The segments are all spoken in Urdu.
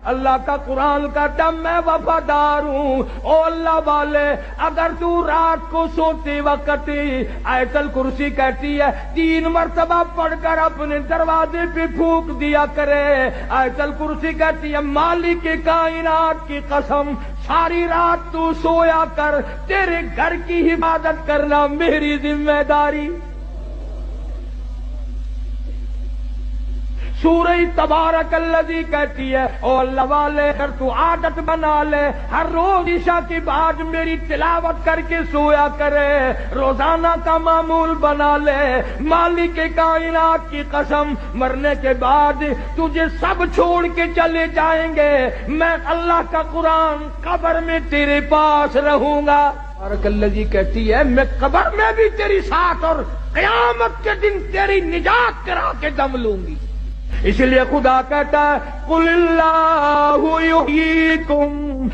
اللہ کا قرآن کہتا میں وفادار ہوں۔ او اللہ والے، اگر تو رات کو سوتے وقت آیت الکرسی کہتی ہے 3 مرتبہ پڑھ کر اپنے دروازے پہ پھونک دیا کرے۔ آیت الکرسی کہتی ہے مالک کائنات کی قسم ساری رات تو سویا کر، تیرے گھر کی حفاظت کرنا میری ذمہ داری۔ سورہ تبارک الذی کہتی ہے او اللہ والے، اگر تو عادت بنا لے ہر روز عشاء کے بعد میری تلاوت کر کے سویا کرے، روزانہ کا معمول بنا لے، مالک کائنات کی قسم مرنے کے بعد تجھے سب چھوڑ کے چلے جائیں گے، میں اللہ کا قرآن قبر میں تیرے پاس رہوں گا۔ تبارک الذی کہتی ہے میں قبر میں بھی تیری ساتھ اور قیامت کے دن تیری نجات کرا کے دم لوں گی۔ اس لیے خدا کہتا ہے قل اللہ یحییکم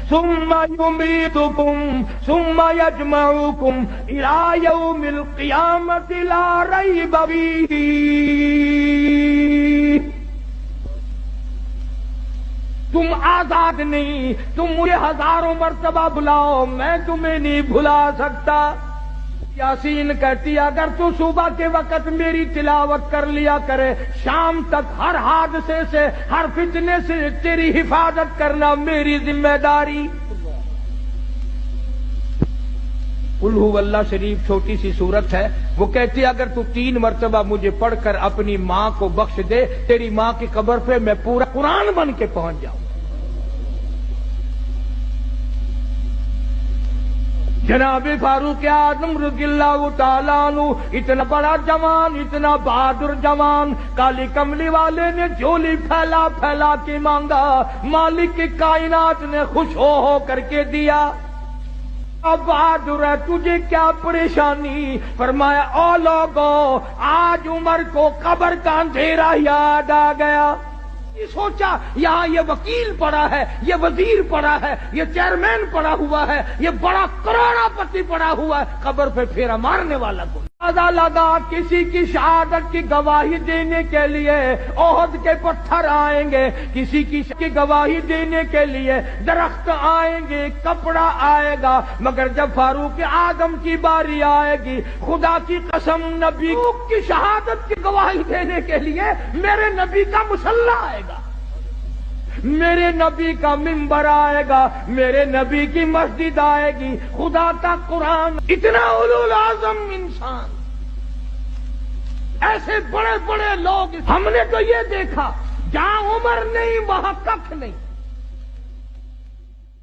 ثم یمیتکم ثم یجمعکم الی یوم القیامۃ لا ریب فیہ۔ تم آزاد نہیں، تم مجھے ہزاروں مرتبہ بلاؤ میں تمہیں نہیں بھلا سکتا۔ یاسین کہتی ہے اگر تو صبح کے وقت میری تلاوت کر لیا کرے، شام تک ہر حادثے سے ہر فتنے سے تیری حفاظت کرنا میری ذمہ داری۔ قل هو اللہ شریف چھوٹی سی صورت ہے، وہ کہتی ہے اگر تو 3 مرتبہ مجھے پڑھ کر اپنی ماں کو بخش دے، تیری ماں کی قبر پہ میں پورا قرآن بن کے پہنچ جاؤں۔ جناب فاروق اعظم رضی اللہ تعالیٰ عنہ اتنا بڑا جوان، اتنا بہادر جوان، کالی کملی والے نے جھولی پھیلا پھیلا کے مانگا، مالک کی کائنات نے خوش ہو کر کے دیا۔ اب بہادر ہے تجھے کیا پریشانی؟ فرمایا او لوگوں آج عمر کو قبر کا اندھیرا یاد آ گیا۔ سوچا یہاں یہ وکیل پڑا ہے، یہ وزیر پڑا ہے، یہ چیئرمین پڑا ہوا ہے، یہ بڑا کروڑا پتی پڑا ہوا ہے، قبر پہ پھیرا مارنے والا کوئی پتا لگا کسی کی شہادت کی گواہی دینے کے لیے احد کے پتھر آئیں گے، کسی کی گواہی دینے کے لیے درخت آئیں گے، کپڑا آئے گا، مگر جب فاروق اعظم کی باری آئے گی خدا کی قسم نبی کی شہادت کی گواہی دینے کے لیے میرے نبی کا مسلح آئے گا، میرے نبی کا منبر آئے گا، میرے نبی کی مسجد آئے گی، خدا کا قرآن۔ اتنا اولو العظم انسان، ایسے بڑے بڑے لوگ، ہم نے تو یہ دیکھا جہاں عمر نہیں وہاں ککھ نہیں۔